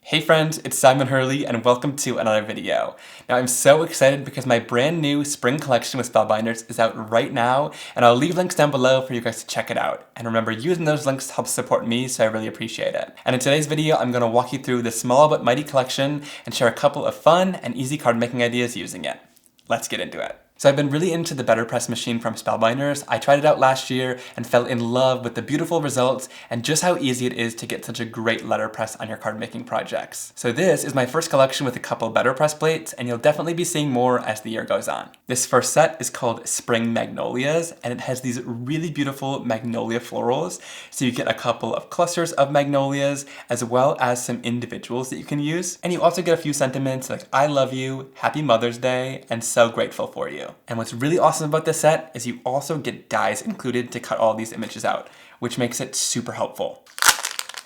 Hey friends, it's Hurley and welcome to another video. Now I'm so excited because my brand new spring collection with Spellbinders is out right now, and I'll leave links down below for you guys to check it out. And remember, using those links helps support me, so I really appreciate it. And in today's video, I'm going to walk you through the small but mighty collection and share a couple of fun and easy card making ideas using it. Let's get into it. So I've been really into the Betterpress Machine from Spellbinders. I tried it out last year and fell in love with the beautiful results and just how easy it is to get such a great letterpress on your card making projects. So this is my first collection with a couple Betterpress plates, and you'll definitely be seeing more as the year goes on. This first set is called Spring Magnolias, and it has these really beautiful magnolia florals. So you get a couple of clusters of magnolias as well as some individuals that you can use. And you also get a few sentiments like I love you, happy Mother's Day, and so grateful for you. And what's really awesome about this set is you also get dies included to cut all these images out, which makes it super helpful.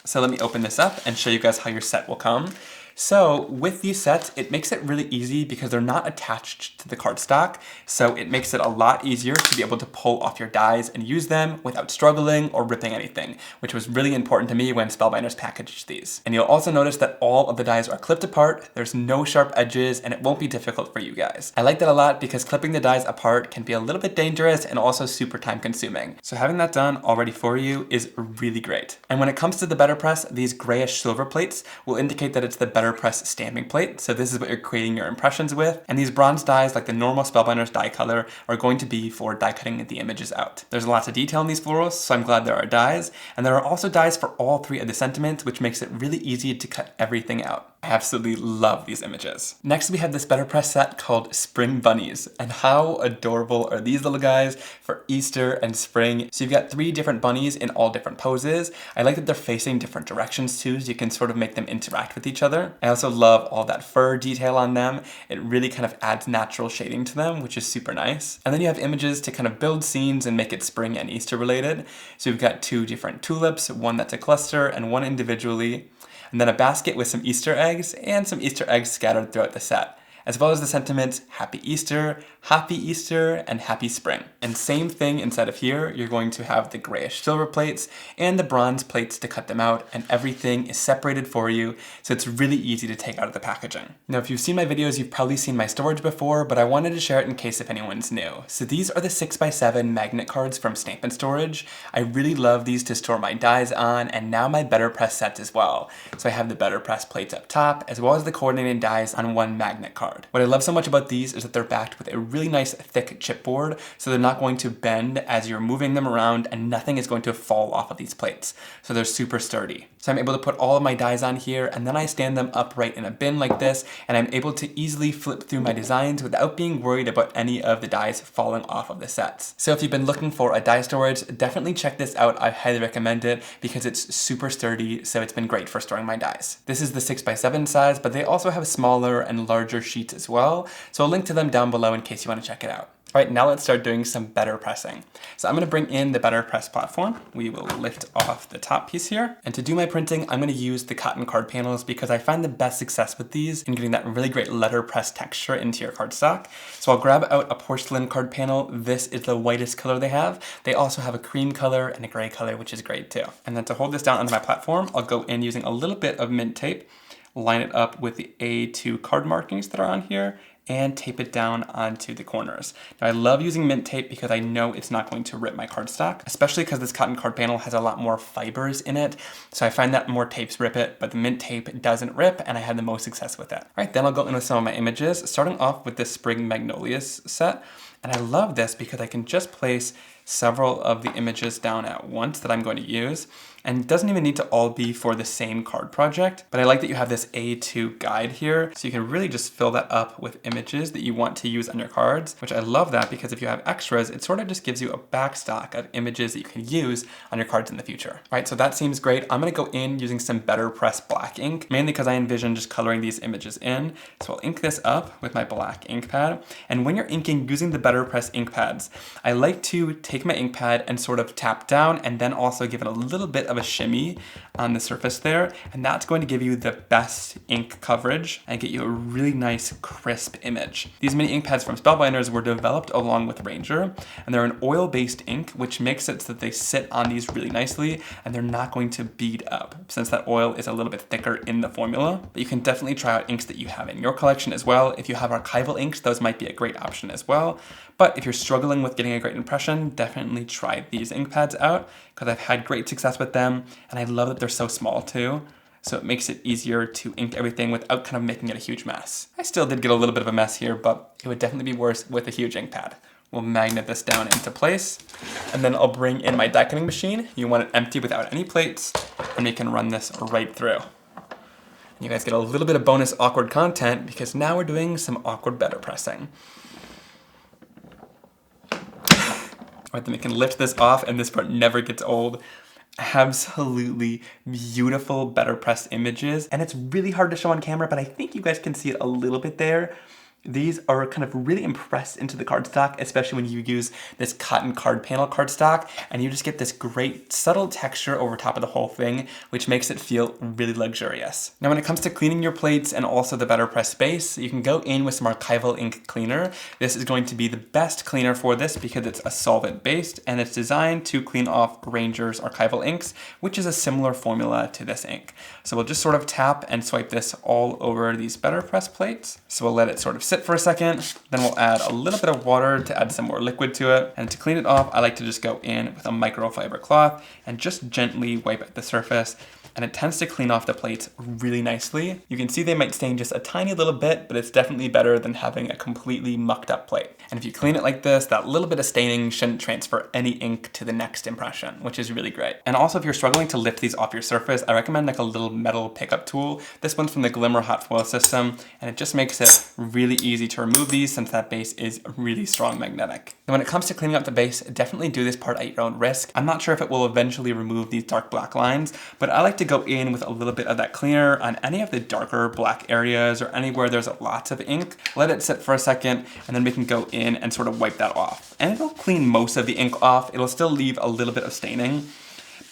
So let me open this up and show you guys how your set will come. So with these sets, it makes it really easy because they're not attached to the cardstock. So it makes it a lot easier to be able to pull off your dies and use them without struggling or ripping anything, which was really important to me when Spellbinders packaged these. And you'll also notice that all of the dies are clipped apart, there's no sharp edges, and it won't be difficult for you guys. I like that a lot because clipping the dies apart can be a little bit dangerous and also super time consuming. So having that done already for you is really great. And when it comes to the Betterpress, these grayish silver plates will indicate that it's the Betterpress stamping plate, so this is what you're creating your impressions with, and these bronze dies, like the normal Spellbinders die color, are going to be for die cutting the images out. There's lots of detail in these florals, so I'm glad there are dies, and there are also dies for all three of the sentiments, which makes it really easy to cut everything out. I absolutely love these images. Next we have this Betterpress set called Spring Bunnies, and how adorable are these little guys for Easter and spring. So you've got three different bunnies in all different poses. I like that they're facing different directions too, so you can sort of make them interact with each other. I also love all that fur detail on them. It really kind of adds natural shading to them, which is super nice. And then you have images to kind of build scenes and make it spring and Easter related. So you've got two different tulips, one that's a cluster and one individually, and then a basket with some Easter eggs and some Easter eggs scattered throughout the set, as well as the sentiments Happy Easter, and Happy Spring. And same thing inside of here, you're going to have the grayish silver plates and the bronze plates to cut them out, and everything is separated for you, so it's really easy to take out of the packaging. Now if you've seen my videos, you've probably seen my storage before, but I wanted to share it in case if anyone's new. So these are the 6x7 magnet cards from Stamp & Storage. I really love these to store my dies on, and now my Betterpress sets as well. So I have the Betterpress plates up top, as well as the coordinating dies on one magnet card. What I love so much about these is that they're backed with a really nice thick chipboard, so they're not going to bend as you're moving them around, and nothing is going to fall off of these plates. So they're super sturdy. So I'm able to put all of my dies on here, and then I stand them upright in a bin like this, and I'm able to easily flip through my designs without being worried about any of the dies falling off of the sets. So if you've been looking for a die storage, definitely check this out. I highly recommend it because it's super sturdy, so it's been great for storing my dies. This is the 6x7 size, but they also have smaller and larger sheets as well, so I'll link to them down below in case you want to check it out. All right, now let's start doing some better pressing. So I'm going to bring in the Betterpress platform. We will lift off the top piece here. And to do my printing, I'm going to use the cotton card panels because I find the best success with these in getting that really great letterpress texture into your cardstock. So I'll grab out a porcelain card panel. This is the whitest color they have. They also have a cream color and a gray color, which is great too. And then to hold this down onto my platform, I'll go in using a little bit of mint tape, line it up with the A2 card markings that are on here, and tape it down onto the corners. Now I love using mint tape because I know it's not going to rip my cardstock, especially because this cotton card panel has a lot more fibers in it. So I find that more tapes rip it, but the mint tape doesn't rip, and I had the most success with it. All right, then I'll go in with some of my images, starting off with this Spring Magnolias set. And I love this because I can just place several of the images down at once that I'm going to use. And it doesn't even need to all be for the same card project, but I like that you have this A2 guide here, so you can really just fill that up with images that you want to use on your cards, which I love that because if you have extras, it sort of just gives you a backstock of images that you can use on your cards in the future. All right, so that seems great. I'm gonna go in using some Betterpress black ink, mainly because I envision just coloring these images in. So I'll ink this up with my black ink pad. And when you're inking using the Betterpress ink pads. I like to take my ink pad and sort of tap down and then also give it a little bit of a shimmy on the surface there, and that's going to give you the best ink coverage and get you a really nice crisp image. These mini ink pads from Spellbinders were developed along with Ranger, and they're an oil-based ink, which makes it so that they sit on these really nicely and they're not going to bead up since that oil is a little bit thicker in the formula. But you can definitely try out inks that you have in your collection as well. If you have archival inks, those might be a great option as well. But if you're struggling with getting a great impression, definitely try these ink pads out because I've had great success with them, and I love that they're so small too. So it makes it easier to ink everything without kind of making it a huge mess. I still did get a little bit of a mess here, but it would definitely be worse with a huge ink pad. We'll magnet this down into place, and then I'll bring in my die cutting machine. You want it empty without any plates, and we can run this right through. You guys get a little bit of bonus awkward content because now we're doing some awkward better pressing. Alright, then we can lift this off, and this part never gets old. Absolutely beautiful Betterpress images, and it's really hard to show on camera, but I think you guys can see it a little bit there. These are kind of really impressed into the cardstock, especially when you use this cotton card panel cardstock, and you just get this great subtle texture over top of the whole thing, which makes it feel really luxurious. Now when it comes to cleaning your plates and also the Betterpress base, you can go in with some archival ink cleaner. This is going to be the best cleaner for this because it's a solvent based and it's designed to clean off Ranger's archival inks, which is a similar formula to this ink. So we'll just sort of tap and swipe this all over these Betterpress plates. So we'll let it sort of sit for a second, then we'll add a little bit of water to add some more liquid to it. And to clean it off, I like to just go in with a microfiber cloth and just gently wipe at the surface. And it tends to clean off the plates really nicely. You can see they might stain just a tiny little bit, but it's definitely better than having a completely mucked up plate. And if you clean it like this, that little bit of staining shouldn't transfer any ink to the next impression, which is really great. And also if you're struggling to lift these off your surface, I recommend like a little metal pickup tool. This one's from the Glimmer hot foil system, and it just makes it really easy to remove these since that base is really strong magnetic. And when it comes to cleaning up the base, definitely do this part at your own risk. I'm not sure if it will eventually remove these dark black lines, but I like to go in with a little bit of that cleaner on any of the darker black areas or anywhere there's lots of ink. Let it sit for a second, and then we can go in and sort of wipe that off. And it'll clean most of the ink off. It'll still leave a little bit of staining,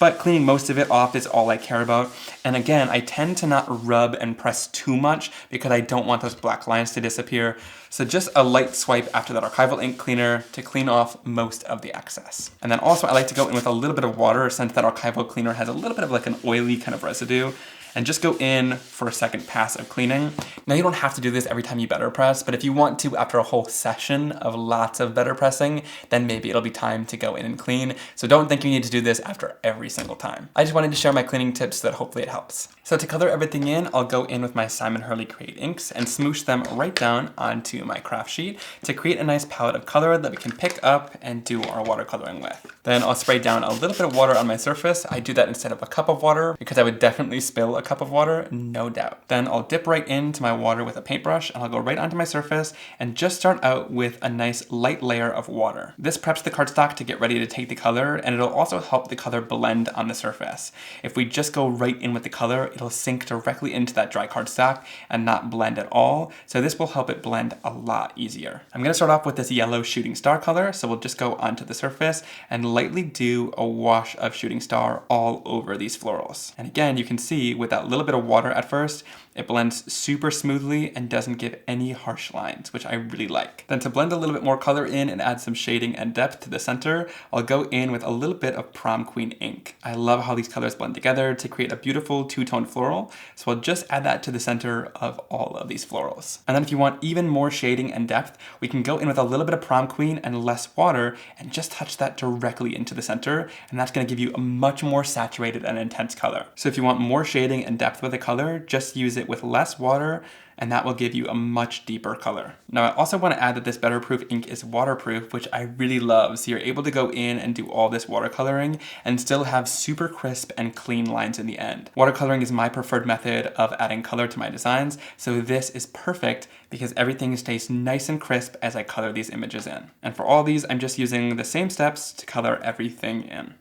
but cleaning most of it off is all I care about. And again, I tend to not rub and press too much because I don't want those black lines to disappear. So just a light swipe after that archival ink cleaner to clean off most of the excess. And then also I like to go in with a little bit of water since that archival cleaner has a little bit of like an oily kind of residue, and just go in for a second pass of cleaning. Now you don't have to do this every time you better press, but if you want to after a whole session of lots of better pressing, then maybe it'll be time to go in and clean. So don't think you need to do this after every single time. I just wanted to share my cleaning tips so that hopefully it helps. So to color everything in, I'll go in with my Simon Hurley Create inks and smoosh them right down onto my craft sheet to create a nice palette of color that we can pick up and do our watercoloring with. Then I'll spray down a little bit of water on my surface. I do that instead of a cup of water because I would definitely spill a cup of water, no doubt. Then I'll dip right into my water with a paintbrush and I'll go right onto my surface and just start out with a nice light layer of water. This preps the cardstock to get ready to take the color, and it'll also help the color blend on the surface. If we just go right in with the color, it'll sink directly into that dry cardstock and not blend at all. So this will help it blend a lot easier. I'm gonna start off with this yellow shooting star color. So we'll just go onto the surface and lightly do a wash of shooting star all over these florals. And again, you can see with that little bit of water at first, it blends super smoothly and doesn't give any harsh lines, which I really like. Then to blend a little bit more color in and add some shading and depth to the center, I'll go in with a little bit of Prom Queen ink. I love how these colors blend together to create a beautiful two-tone floral, so I'll just add that to the center of all of these florals. And then if you want even more shading and depth, we can go in with a little bit of Prom Queen and less water and just touch that directly into the center, and that's gonna give you a much more saturated and intense color. So if you want more shading and depth with the color, just use it with less water, and that will give you a much deeper color. Now I also want to add that this Betterproof ink is waterproof, which I really love. So you're able to go in and do all this watercoloring and still have super crisp and clean lines in the end. Watercoloring is my preferred method of adding color to my designs, so this is perfect because everything stays nice and crisp as I color these images in. And for all these, I'm just using the same steps to color everything in.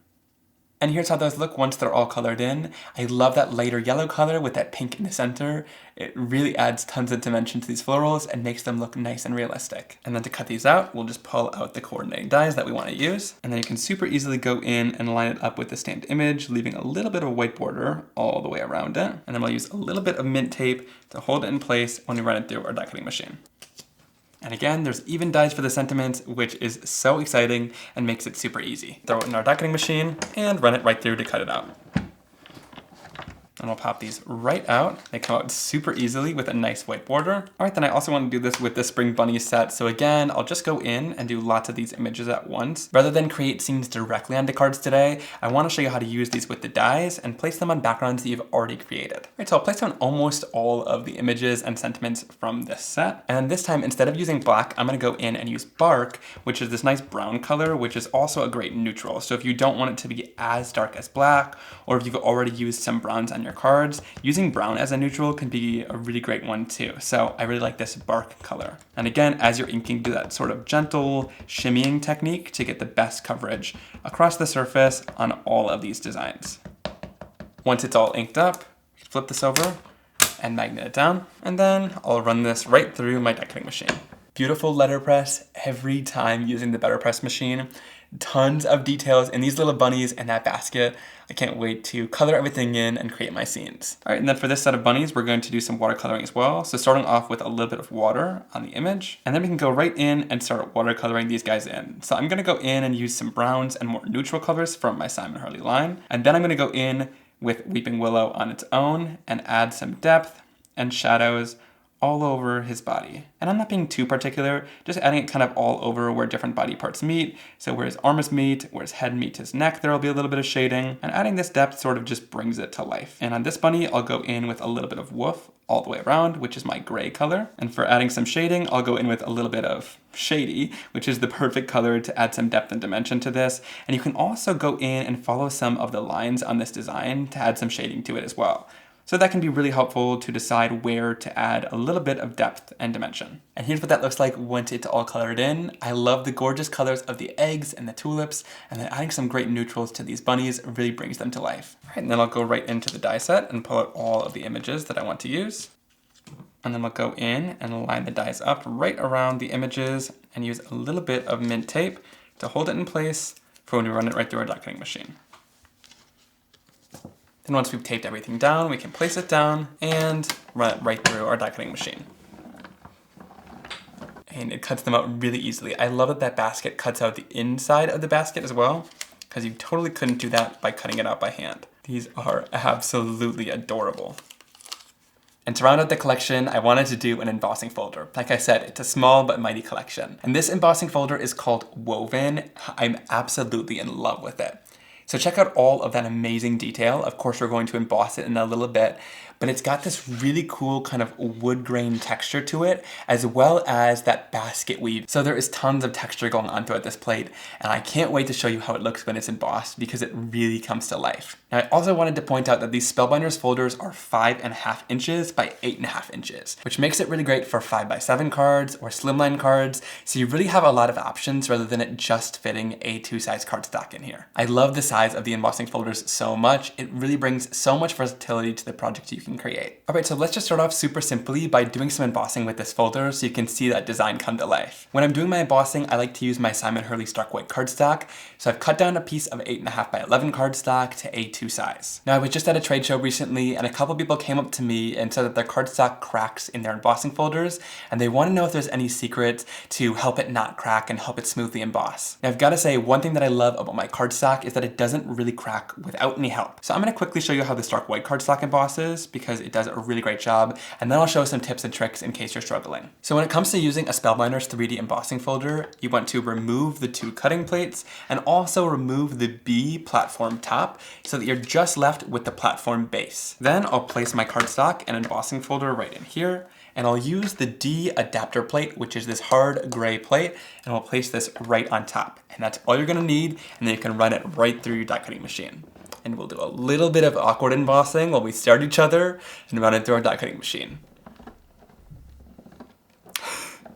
And here's how those look once they're all colored in. I love that lighter yellow color with that pink in the center. It really adds tons of dimension to these florals and makes them look nice and realistic. And then to cut these out, we'll just pull out the coordinating dies that we want to use. And then you can super easily go in and line it up with the stamped image, leaving a little bit of a white border all the way around it. And then we'll use a little bit of mint tape to hold it in place when we run it through our die cutting machine. And again, there's even dies for the sentiments, which is so exciting and makes it super easy. Throw it in our die cutting machine and run it right through to cut it out. And we'll pop these right out. They come out super easily with a nice white border. All right, then I also want to do this with the Spring Bunnies set. So again, I'll just go in and do lots of these images at once. Rather than create scenes directly onto cards today, I want to show you how to use these with the dies and place them on backgrounds that you've already created. All right, so I'll place down almost all of the images and sentiments from this set. And this time, instead of using black, I'm going to go in and use bark, which is this nice brown color, which is also a great neutral. So if you don't want it to be as dark as black, or if you've already used some browns on your cards, using brown as a neutral can be a really great one too. So I really like this bark color. And again, as you're inking, do that sort of gentle shimmying technique to get the best coverage across the surface on all of these designs. Once it's all inked up, flip this over and magnet it down. And then I'll run this right through my die cutting machine. Beautiful letterpress every time using the Betterpress machine. Tons of details in these little bunnies and that basket. I can't wait to color everything in and create my scenes. All right, and then for this set of bunnies, we're going to do some watercoloring as well. So starting off with a little bit of water on the image, and then we can go right in and start watercoloring these guys in. So I'm gonna go in and use some browns and more neutral colors from my Simon Hurley line. And then I'm gonna go in with Weeping Willow on its own and add some depth and shadows all over his body. And I'm not being too particular, just adding it kind of all over where different body parts meet. So where his arms meet, where his head meets his neck, there'll be a little bit of shading. And adding this depth sort of just brings it to life. And on this bunny, I'll go in with a little bit of woof all the way around, which is my gray color. And for adding some shading, I'll go in with a little bit of shady, which is the perfect color to add some depth and dimension to this. And you can also go in and follow some of the lines on this design to add some shading to it as well. So that can be really helpful to decide where to add a little bit of depth and dimension. And here's what that looks like once it's all colored in. I love the gorgeous colors of the eggs and the tulips, and then adding some great neutrals to these bunnies really brings them to life. All right, and then I'll go right into the die set and pull out all of the images that I want to use. And then we'll go in and line the dies up right around the images and use a little bit of mint tape to hold it in place for when we run it right through our die cutting machine. And once we've taped everything down, we can place it down and run it right through our die cutting machine. And it cuts them out really easily. I love that that basket cuts out the inside of the basket as well, because you totally couldn't do that by cutting it out by hand. These are absolutely adorable. And to round out the collection, I wanted to do an embossing folder. Like I said, it's a small but mighty collection. And this embossing folder is called Woven. I'm absolutely in love with it. So check out all of that amazing detail. Of course, we're going to emboss it in a little bit, but it's got this really cool kind of wood grain texture to it, as well as that basket weave. So there is tons of texture going on throughout this plate, and I can't wait to show you how it looks when it's embossed because it really comes to life. Now, I also wanted to point out that these Spellbinders folders are 5.5 inches by 8.5 inches, which makes it really great for 5x7 cards or slimline cards. So you really have a lot of options rather than it just fitting a 2-size cardstock in here. I love the size of the embossing folders so much. It really brings so much versatility to the project you can create. All right, so let's just start off super simply by doing some embossing with this folder so you can see that design come to life. When I'm doing my embossing, I like to use my Simon Hurley Stark White cardstock. So I've cut down a piece of 8.5 by 11 cardstock to A2 size. Now I was just at a trade show recently and a couple people came up to me and said that their cardstock cracks in their embossing folders and they want to know if there's any secret to help it not crack and help it smoothly emboss. Now I've got to say, one thing that I love about my cardstock is that it doesn't really crack without any help. So I'm going to quickly show you how the Stark White cardstock embosses because it does a really great job, and then I'll show some tips and tricks in case you're struggling. So when it comes to using a Spellbinders 3D embossing folder, you want to remove the 2 cutting plates and also remove the B platform top so that you're just left with the platform base. Then I'll place my cardstock and embossing folder right in here, and I'll use the D adapter plate, which is this hard gray plate, and I'll place this right on top. And that's all you're gonna need, and then you can run it right through your die cutting machine. And we'll do a little bit of awkward embossing while we stare at each other and run it through our die cutting machine.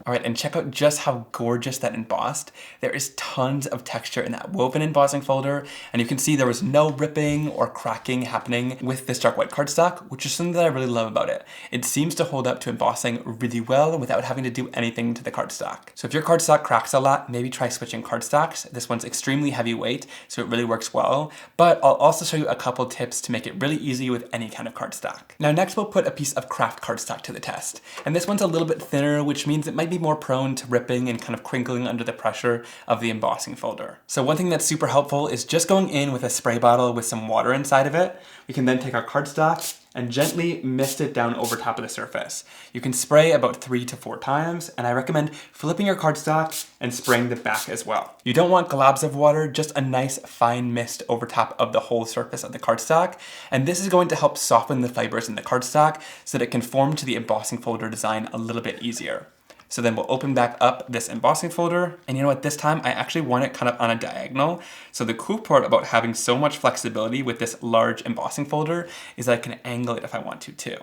All right, and check out just how gorgeous that embossed. There is tons of texture in that woven embossing folder, and you can see there was no ripping or cracking happening with this dark white cardstock, which is something that I really love about it. It seems to hold up to embossing really well without having to do anything to the cardstock. So if your cardstock cracks a lot, maybe try switching cardstocks. This one's extremely heavyweight, so it really works well, but I'll also show you a couple tips to make it really easy with any kind of cardstock. Now next we'll put a piece of craft cardstock to the test, and this one's a little bit thinner, which means it might be more prone to ripping and kind of crinkling under the pressure of the embossing folder. So one thing that's super helpful is just going in with a spray bottle with some water inside of it. We can then take our cardstock and gently mist it down over top of the surface. You can spray about 3 to 4 times, and I recommend flipping your cardstock and spraying the back as well. You don't want globs of water, just a nice fine mist over top of the whole surface of the cardstock, and this is going to help soften the fibers in the cardstock so that it can form to the embossing folder design a little bit easier. So then we'll open back up this embossing folder, and you know what, this time I actually want it kind of on a diagonal. So the cool part about having so much flexibility with this large embossing folder is that I can angle it if I want to too.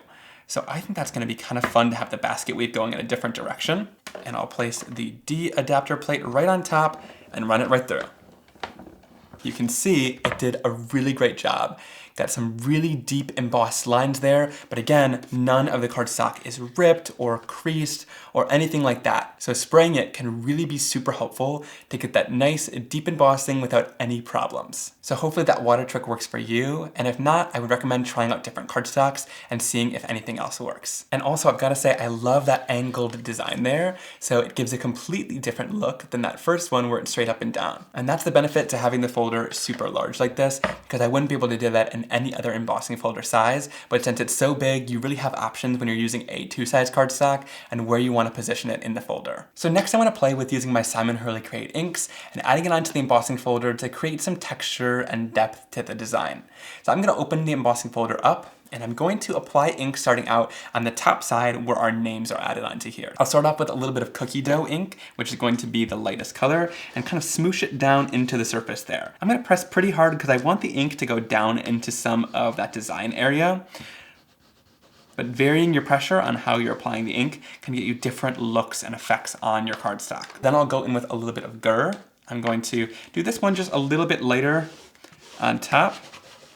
So I think that's gonna be kind of fun to have the basket weave going in a different direction. And I'll place the D adapter plate right on top and run it right through. You can see it did a really great job. Got some really deep embossed lines there, but again, none of the cardstock is ripped or creased or anything like that. So spraying it can really be super helpful to get that nice deep embossing without any problems. So hopefully that water trick works for you, and if not, I would recommend trying out different cardstocks and seeing if anything else works. And also I've gotta say, I love that angled design there, so it gives a completely different look than that first one where it's straight up and down. And that's the benefit to having the folder super large like this, because I wouldn't be able to do that in any other embossing folder size, but since it's so big, you really have options when you're using a 2-size cardstock and where you want to position it in the folder. So next I want to play with using my Simon Hurley Create inks and adding it onto the embossing folder to create some texture and depth to the design. So I'm going to open the embossing folder up, and I'm going to apply ink starting out on the top side where our names are added onto here. I'll start off with a little bit of cookie dough ink, which is going to be the lightest color, and kind of smoosh it down into the surface there. I'm gonna press pretty hard because I want the ink to go down into some of that design area. But varying your pressure on how you're applying the ink can get you different looks and effects on your cardstock. Then I'll go in with a little bit of gur. I'm going to do this one just a little bit lighter on top.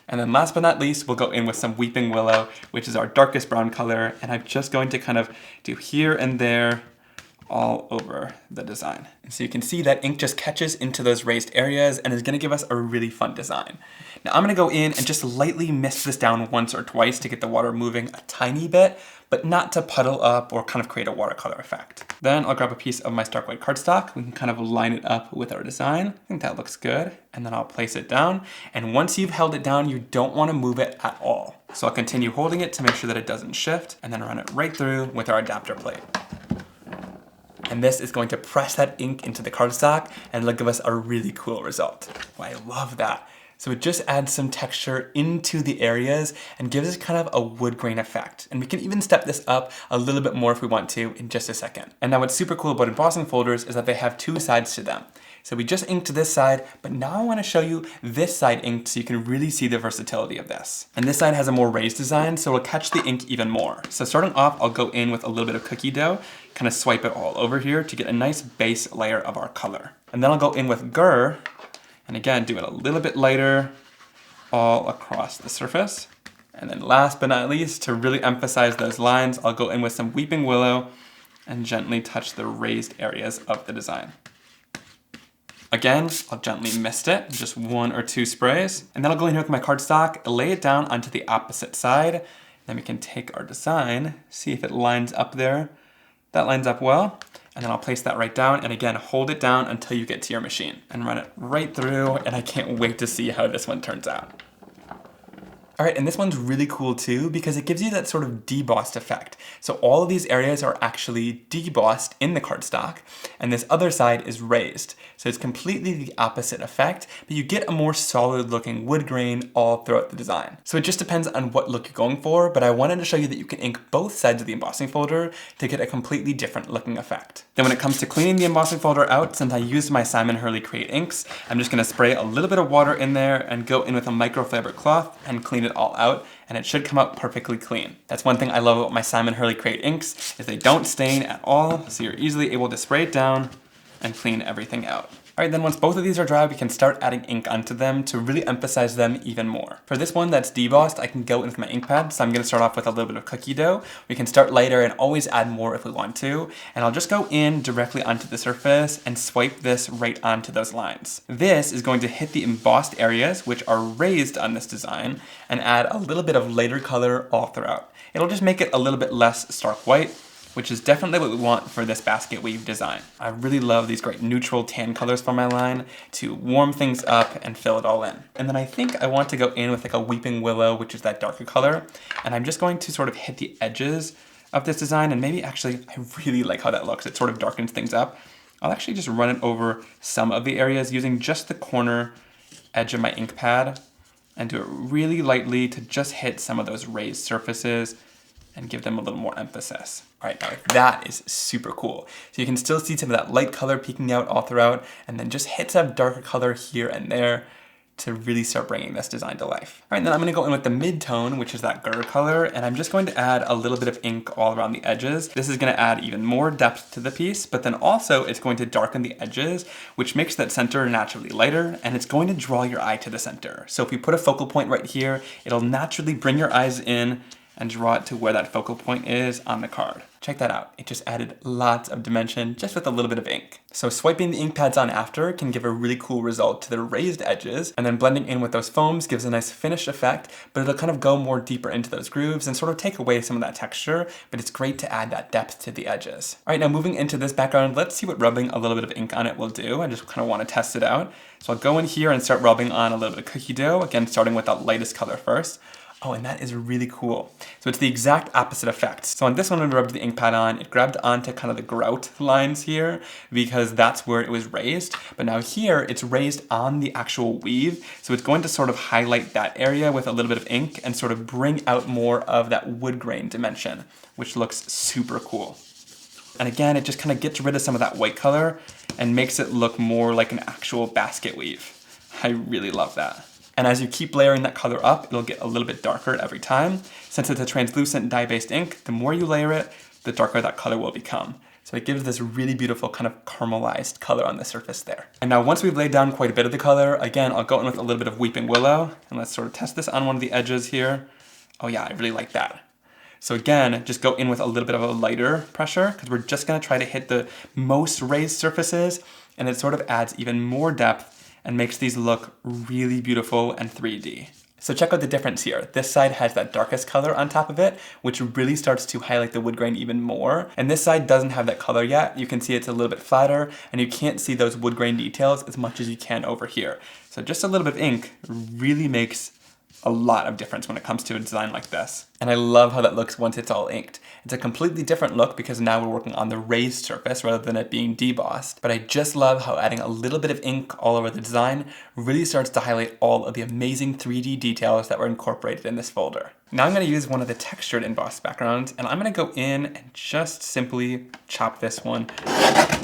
And then last but not least, we'll go in with some Weeping Willow, which is our darkest brown color. And I'm just going to kind of do here and there all over the design. And so you can see that ink just catches into those raised areas and is gonna give us a really fun design. Now I'm gonna go in and just lightly mist this down once or twice to get the water moving a tiny bit, but not to puddle up or kind of create a watercolor effect. Then I'll grab a piece of my stark white cardstock. We can kind of line it up with our design. I think that looks good. And then I'll place it down. And once you've held it down, you don't want to move it at all. So I'll continue holding it to make sure that it doesn't shift, and then run it right through with our adapter plate. And this is going to press that ink into the cardstock, and it'll give us a really cool result. Oh, I love that. So it just adds some texture into the areas and gives us kind of a wood grain effect. And we can even step this up a little bit more if we want to in just a second. And now what's super cool about embossing folders is that they have 2 sides to them. So we just inked this side, but now I want to show you this side inked so you can really see the versatility of this. And this side has a more raised design, so it'll catch the ink even more. So starting off, I'll go in with a little bit of cookie dough, kind of swipe it all over here to get a nice base layer of our color. And then I'll go in with gur, and again, do it a little bit lighter all across the surface. And then last but not least, to really emphasize those lines, I'll go in with some Weeping Willow and gently touch the raised areas of the design. Again, I'll gently mist it, just 1 or 2 sprays. And then I'll go in here with my cardstock, lay it down onto the opposite side. Then we can take our design, see if it lines up there. That lines up well. And then I'll place that right down, and again, hold it down until you get to your machine and run it right through, and I can't wait to see how this one turns out. All right, and this one's really cool too because it gives you that sort of debossed effect. So all of these areas are actually debossed in the cardstock, and this other side is raised. So it's completely the opposite effect, but you get a more solid looking wood grain all throughout the design. So it just depends on what look you're going for, but I wanted to show you that you can ink both sides of the embossing folder to get a completely different looking effect. Then when it comes to cleaning the embossing folder out, since I used my Simon Hurley Create inks, I'm just gonna spray a little bit of water in there and go in with a microfiber cloth and clean clean it all out, and it should come out perfectly clean. That's one thing I love about my Simon Hurley Crate inks, is they don't stain at all, so you're easily able to spray it down and clean everything out. Alright, then once both of these are dry, we can start adding ink onto them to really emphasize them even more. For this one that's debossed, I can go in with my ink pad, so I'm going to start off with a little bit of cookie dough. We can start lighter and always add more if we want to, and I'll just go in directly onto the surface and swipe this right onto those lines. This is going to hit the embossed areas, which are raised on this design, and add a little bit of lighter color all throughout. It'll just make it a little bit less stark white, which is definitely what we want for this basket weave design. I really love these great neutral tan colors for my line to warm things up and fill it all in. And then I think I want to go in with like a weeping willow, which is that darker color. And I'm just going to sort of hit the edges of this design, and maybe actually, I really like how that looks. It sort of darkens things up. I'll actually just run it over some of the areas using just the corner edge of my ink pad and do it really lightly to just hit some of those raised surfaces and give them a little more emphasis. All right, now that is super cool. So you can still see some of that light color peeking out all throughout, and then just hits of darker color here and there to really start bringing this design to life. All right, then I'm gonna go in with the mid-tone, which is that Gur color, and I'm just going to add a little bit of ink all around the edges. This is gonna add even more depth to the piece, but then also it's going to darken the edges, which makes that center naturally lighter, and it's going to draw your eye to the center. So if we put a focal point right here, it'll naturally bring your eyes in and draw it to where that focal point is on the card. Check that out. It just added lots of dimension just with a little bit of ink. So swiping the ink pads on after can give a really cool result to the raised edges, and then blending in with those foams gives a nice finished effect, but it'll kind of go more deeper into those grooves and sort of take away some of that texture, but it's great to add that depth to the edges. All right, now moving into this background, let's see what rubbing a little bit of ink on it will do. I just kind of want to test it out. So I'll go in here and start rubbing on a little bit of cookie dough, again starting with that lightest color first. Oh, and that is really cool. So it's the exact opposite effect. So on this one, when we rubbed the ink pad on, it grabbed onto kind of the grout lines here because that's where it was raised. But now here, it's raised on the actual weave. So it's going to sort of highlight that area with a little bit of ink and sort of bring out more of that wood grain dimension, which looks super cool. And again, it just kind of gets rid of some of that white color and makes it look more like an actual basket weave. I really love that. And as you keep layering that color up, it'll get a little bit darker every time. Since it's a translucent dye-based ink, the more you layer it, the darker that color will become. So it gives this really beautiful kind of caramelized color on the surface there. And now once we've laid down quite a bit of the color, again, I'll go in with a little bit of weeping willow, and let's sort of test this on one of the edges here. Oh yeah, I really like that. So again, just go in with a little bit of a lighter pressure, because we're just gonna try to hit the most raised surfaces, and it sort of adds even more depth and makes these look really beautiful and 3D. So check out the difference here. This side has that darkest color on top of it, which really starts to highlight the wood grain even more. And this side doesn't have that color yet. You can see it's a little bit flatter, and you can't see those wood grain details as much as you can over here. So just a little bit of ink really makes a lot of difference when it comes to a design like this. And I love how that looks once it's all inked. It's a completely different look because now we're working on the raised surface rather than it being debossed. But I just love how adding a little bit of ink all over the design really starts to highlight all of the amazing 3D details that were incorporated in this folder. Now I'm going to use one of the textured embossed backgrounds, and I'm going to go in and just simply chop this one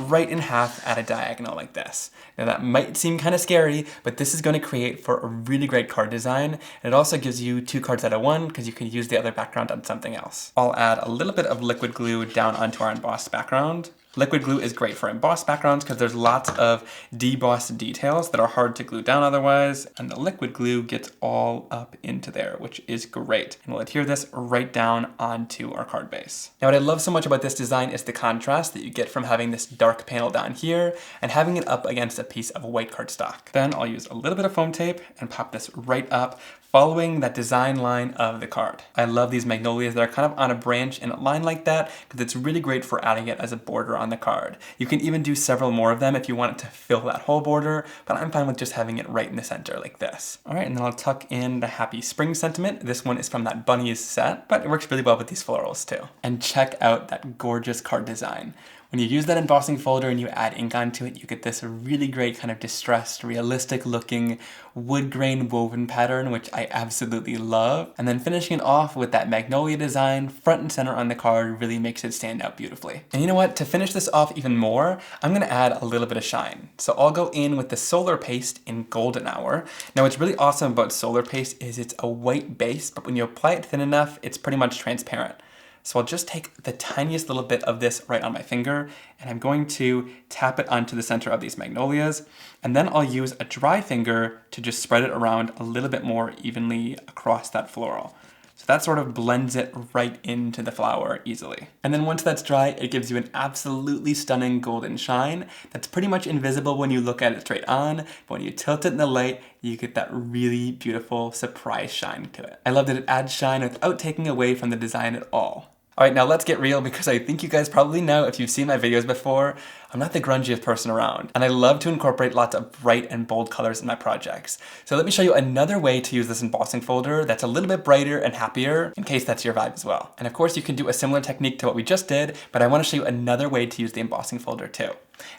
right in half at a diagonal like this. Now that might seem kind of scary, but this is going to create for a really great card design. And it also gives you 2 cards out of 1 because you can use the other background on something else. I'll add a little bit of liquid glue down onto our embossed background. Liquid glue is great for embossed backgrounds because there's lots of debossed details that are hard to glue down otherwise, and the liquid glue gets all up into there, which is great. And we'll adhere this right down onto our card base. Now what I love so much about this design is the contrast that you get from having this dark panel down here and having it up against a piece of white cardstock. Then I'll use a little bit of foam tape and pop this right up, following that design line of the card. I love these magnolias that are kind of on a branch in a line like that because it's really great for adding it as a border on the card. You can even do several more of them if you want it to fill that whole border, but I'm fine with just having it right in the center like this. All right, and then I'll tuck in the happy spring sentiment. This one is from that Bunnies set, but it works really well with these florals too. And check out that gorgeous card design. When you use that embossing folder and you add ink onto it, you get this really great kind of distressed, realistic looking wood grain woven pattern, which I absolutely love. And then finishing it off with that Magnolia design front and center on the card really makes it stand out beautifully. And you know what? To finish this off even more, I'm gonna add a little bit of shine. So I'll go in with the Solar Paste in Golden Hour. Now what's really awesome about Solar Paste is it's a white base, but when you apply it thin enough, it's pretty much transparent. So I'll just take the tiniest little bit of this right on my finger, and I'm going to tap it onto the center of these Magnolias, and then I'll use a dry finger to just spread it around a little bit more evenly across that floral. So that sort of blends it right into the flower easily. And then once that's dry, it gives you an absolutely stunning golden shine that's pretty much invisible when you look at it straight on, but when you tilt it in the light, you get that really beautiful surprise shine to it. I love that it adds shine without taking away from the design at all. Alright, now let's get real, because I think you guys probably know, if you've seen my videos before, I'm not the grungiest person around, and I love to incorporate lots of bright and bold colors in my projects. So let me show you another way to use this embossing folder that's a little bit brighter and happier, in case that's your vibe as well. And of course you can do a similar technique to what we just did, but I want to show you another way to use the embossing folder too.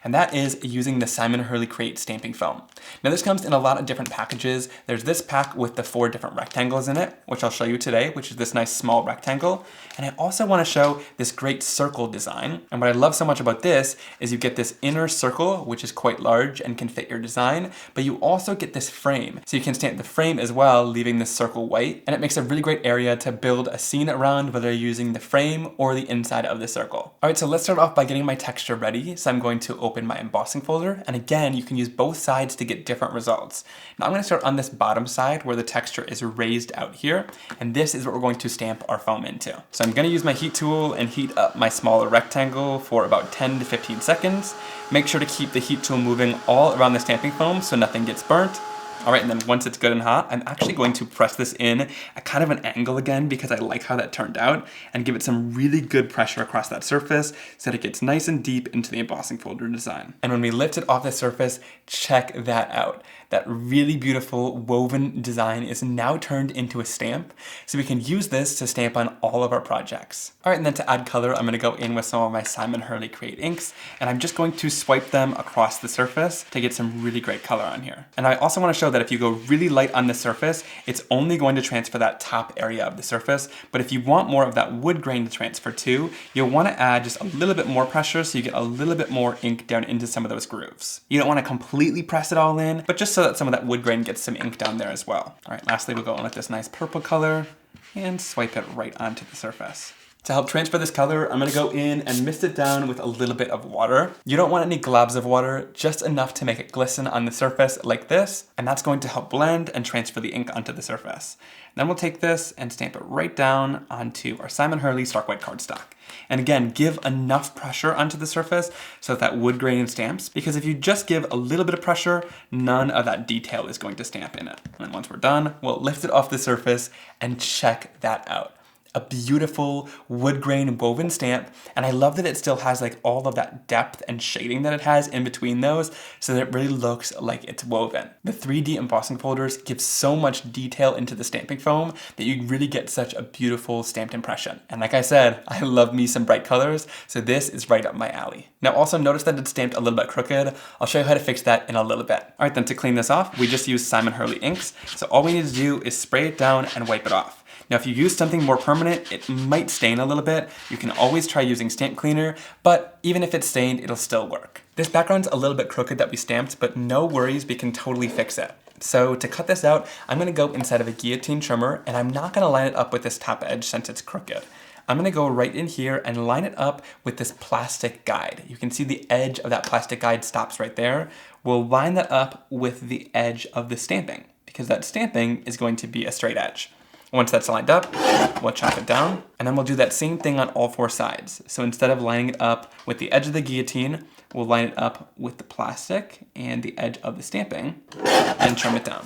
And that is using the Simon Hurley Create stamping foam. Now this comes in a lot of different packages. There's this pack with the 4 different rectangles in it, which I'll show you today, which is this nice small rectangle. And I also want to show this great circle design. And what I love so much about this is you get this inner circle, which is quite large and can fit your design, but you also get this frame. So you can stamp the frame as well, leaving this circle white, and it makes a really great area to build a scene around, whether you're using the frame or the inside of the circle. All right, so let's start off by getting my texture ready. So I'm going to open my embossing folder, and again, you can use both sides to get different results. Now I'm going to start on this bottom side where the texture is raised out here, and this is what we're going to stamp our foam into. So I'm going to use my heat tool and heat up my smaller rectangle for about 10 to 15 seconds. Make sure to keep the heat tool moving all around the stamping foam so nothing gets burnt. All right, and then once it's good and hot, I'm actually going to press this in at kind of an angle again, because I like how that turned out, and give it some really good pressure across that surface so that it gets nice and deep into the embossing folder design. And when we lift it off the surface, check that out. That really beautiful woven design is now turned into a stamp, so we can use this to stamp on all of our projects. All right, and then to add color, I'm gonna go in with some of my Simon Hurley Create inks, and I'm just going to swipe them across the surface to get some really great color on here. And I also wanna show that if you go really light on the surface, it's only going to transfer that top area of the surface, but if you want more of that wood grain to transfer too, you'll wanna add just a little bit more pressure so you get a little bit more ink down into some of those grooves. You don't wanna completely press it all in, but just so that some of that wood grain gets some ink down there as well. All right, lastly, we'll go in with this nice purple color and swipe it right onto the surface. To help transfer this color, I'm gonna go in and mist it down with a little bit of water. You don't want any globs of water, just enough to make it glisten on the surface like this, and that's going to help blend and transfer the ink onto the surface. Then we'll take this and stamp it right down onto our Simon Hurley Stark White cardstock. And again, give enough pressure onto the surface so that wood grain stamps, because if you just give a little bit of pressure, none of that detail is going to stamp in it. And then once we're done, we'll lift it off the surface and check that out. A beautiful wood grain woven stamp, and I love that it still has like all of that depth and shading that it has in between those, so that it really looks like it's woven. The 3D embossing folders give so much detail into the stamping foam that you really get such a beautiful stamped impression. And like I said, I love me some bright colors, so this is right up my alley. Now also notice that it's stamped a little bit crooked. I'll show you how to fix that in a little bit. All right, then to clean this off, we just use Simon Hurley inks, so all we need to do is spray it down and wipe it off. Now, if you use something more permanent, it might stain a little bit. You can always try using stamp cleaner, but even if it's stained, it'll still work. This background's a little bit crooked that we stamped, but no worries, we can totally fix it. So to cut this out, I'm gonna go inside of a guillotine trimmer, and I'm not gonna line it up with this top edge since it's crooked. I'm gonna go right in here and line it up with this plastic guide. You can see the edge of that plastic guide stops right there. We'll line that up with the edge of the stamping, because that stamping is going to be a straight edge. Once that's lined up, we'll chop it down, and then we'll do that same thing on all 4 sides. So instead of lining it up with the edge of the guillotine, we'll line it up with the plastic and the edge of the stamping and trim it down.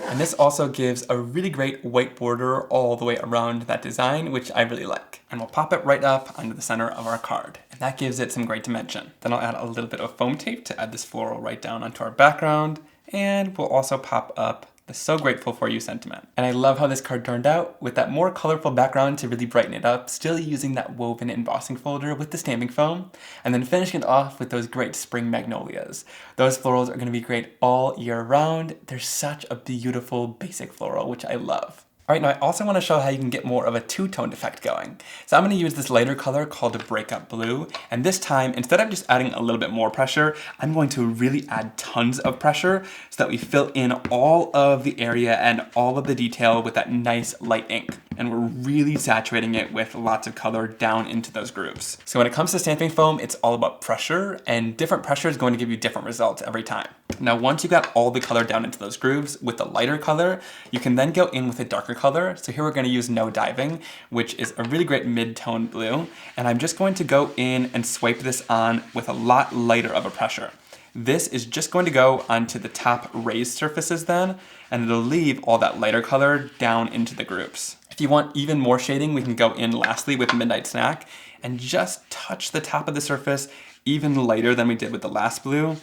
And this also gives a really great white border all the way around that design, which I really like. And we'll pop it right up onto the center of our card. And that gives it some great dimension. Then I'll add a little bit of foam tape to add this floral right down onto our background. And we'll also pop up The so grateful for you sentiment. And I love how this card turned out with that more colorful background to really brighten it up, still using that woven embossing folder with the stamping foam, and then finishing it off with those great spring magnolias. Those florals are going to be great all year round. They're such a beautiful basic floral, which I love. Alright, now I also want to show how you can get more of a two-toned effect going. So I'm going to use this lighter color called Breakup Blue, and this time, instead of just adding a little bit more pressure, I'm going to really add tons of pressure so that we fill in all of the area and all of the detail with that nice light ink. And we're really saturating it with lots of color down into those grooves. So when it comes to stamping foam, it's all about pressure, and different pressure is going to give you different results every time. Now, once you got all the color down into those grooves with the lighter color, you can then go in with a darker color. So here we're going to use No Diving, which is a really great mid-tone blue. And I'm just going to go in and swipe this on with a lot lighter of a pressure. This is just going to go onto the top raised surfaces then, and it'll leave all that lighter color down into the grooves. If you want even more shading, we can go in lastly with Midnight Snack and just touch the top of the surface even lighter than we did with the last blue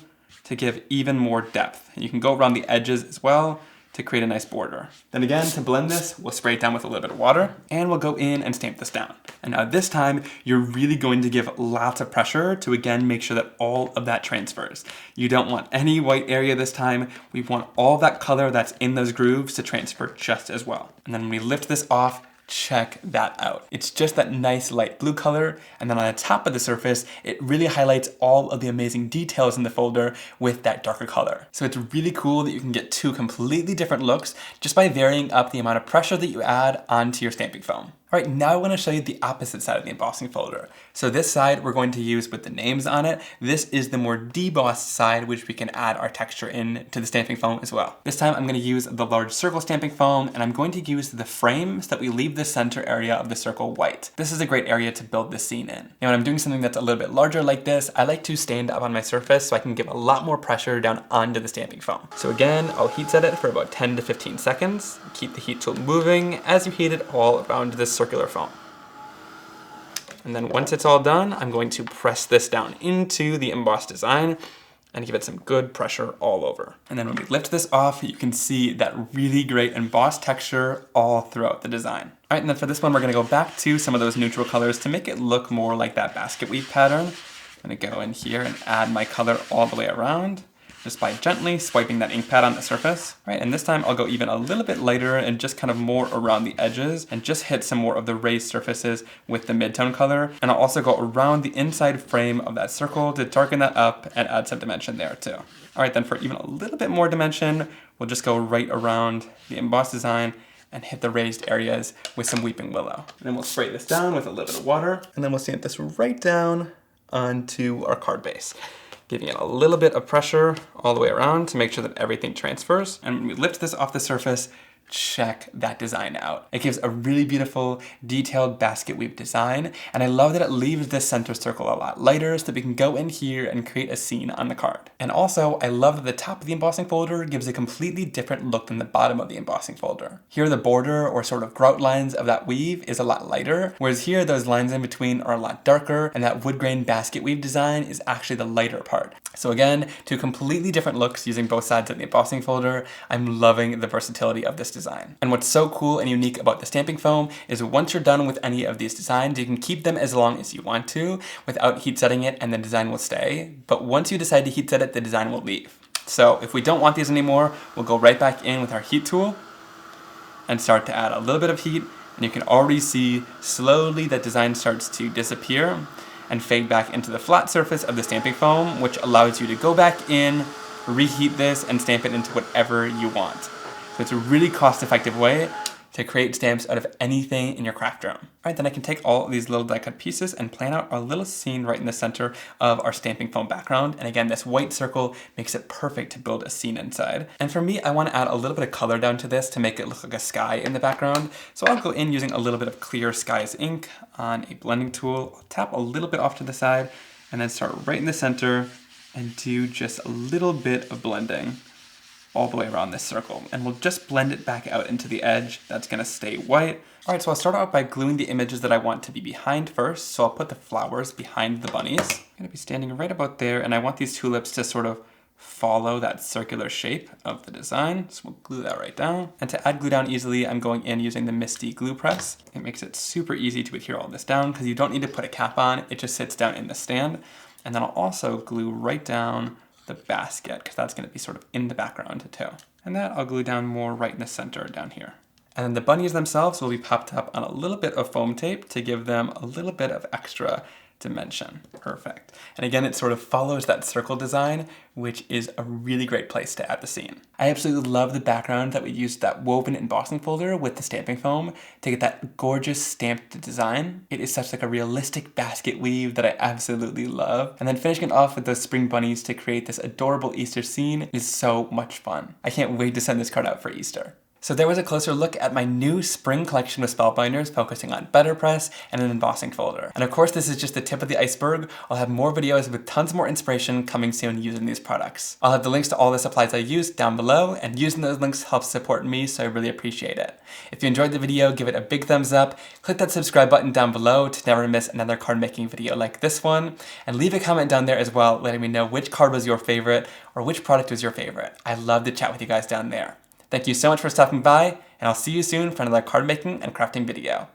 to give even more depth. And you can go around the edges as well to create a nice border. Then again, to blend this, we'll spray it down with a little bit of water, and we'll go in and stamp this down. And now this time, you're really going to give lots of pressure to again make sure that all of that transfers. You don't want any white area this time. We want all that color that's in those grooves to transfer just as well. And then when we lift this off, check that out. It's just that nice light blue color, and then on the top of the surface, it really highlights all of the amazing details in the folder with that darker color. So it's really cool that you can get two completely different looks just by varying up the amount of pressure that you add onto your stamping foam. All right, now I want to show you the opposite side of the embossing folder. So this side we're going to use with the names on it. This is the more debossed side, which we can add our texture in to the stamping foam as well. This time I'm going to use the large circle stamping foam, and I'm going to use the frame so that we leave the center area of the circle white. This is a great area to build the scene in. Now when I'm doing something that's a little bit larger like this, I like to stand up on my surface so I can give a lot more pressure down onto the stamping foam. So again, I'll heat set it for about 10 to 15 seconds. Keep the heat tool moving as you heat it all around this circular foam. And then once it's all done, I'm going to press this down into the embossed design and give it some good pressure all over. And then when we lift this off, you can see that really great embossed texture all throughout the design. All right, and then for this one, we're gonna go back to some of those neutral colors to make it look more like that basket weave pattern. I'm gonna go in here and add my color all the way around, just by gently swiping that ink pad on the surface. Right, and this time I'll go even a little bit lighter and just kind of more around the edges and just hit some more of the raised surfaces with the mid-tone color. And I'll also go around the inside frame of that circle to darken that up and add some dimension there too. All right, then for even a little bit more dimension, we'll just go right around the embossed design and hit the raised areas with some Weeping Willow. And then we'll spray this down with a little bit of water, and then we'll stamp this right down onto our card base, giving it a little bit of pressure all the way around to make sure that everything transfers. And when we lift this off the surface, check that design out. It gives a really beautiful, detailed basket weave design, and I love that it leaves this center circle a lot lighter so that we can go in here and create a scene on the card. And also, I love that the top of the embossing folder gives a completely different look than the bottom of the embossing folder. Here, the border or sort of grout lines of that weave is a lot lighter, whereas here, those lines in between are a lot darker, and that wood grain basket weave design is actually the lighter part. So again, two completely different looks using both sides of the embossing folder. I'm loving the versatility of this design. And what's so cool and unique about the stamping foam is once you're done with any of these designs, you can keep them as long as you want to without heat setting it, and the design will stay. But once you decide to heat set it, the design will leave. So if we don't want these anymore, we'll go right back in with our heat tool and start to add a little bit of heat. And you can already see slowly that design starts to disappear and fade back into the flat surface of the stamping foam, which allows you to go back in, reheat this, and stamp it into whatever you want. So it's a really cost-effective way to create stamps out of anything in your craft room. All right, then I can take all of these little die cut pieces and plan out our little scene right in the center of our stamping foam background. And again, this white circle makes it perfect to build a scene inside. And for me, I want to add a little bit of color down to this to make it look like a sky in the background. So I'll go in using a little bit of clear skies ink on a blending tool. I'll tap a little bit off to the side and then start right in the center and do just a little bit of blending all the way around this circle, and we'll just blend it back out into the edge. That's gonna stay white. All right, so I'll start out by gluing the images that I want to be behind first. So I'll put the flowers behind the bunnies. I'm gonna be standing right about there, and I want these tulips to sort of follow that circular shape of the design. So we'll glue that right down. And to add glue down easily, I'm going in using the Misty glue press. It makes it super easy to adhere all this down because you don't need to put a cap on. It just sits down in the stand. And then I'll also glue right down the basket because that's going to be sort of in the background too. And that I'll glue down more right in the center down here. And then the bunnies themselves will be popped up on a little bit of foam tape to give them a little bit of extra dimension. Perfect. And again, it sort of follows that circle design, which is a really great place to add the scene. I absolutely love the background that we used that woven embossing folder with the stamping foam to get that gorgeous stamped design. It is such like a realistic basket weave that I absolutely love. And then finishing it off with those spring bunnies to create this adorable Easter scene is so much fun. I can't wait to send this card out for Easter. So there was a closer look at my new spring collection with Spellbinders focusing on Betterpress and an embossing folder. And of course, this is just the tip of the iceberg. I'll have more videos with tons more inspiration coming soon using these products. I'll have the links to all the supplies I used down below, and using those links helps support me, so I really appreciate it. If you enjoyed the video, give it a big thumbs up, click that subscribe button down below to never miss another card making video like this one, and leave a comment down there as well letting me know which card was your favorite or which product was your favorite. I'd love to chat with you guys down there. Thank you so much for stopping by, and I'll see you soon for another card making and crafting video.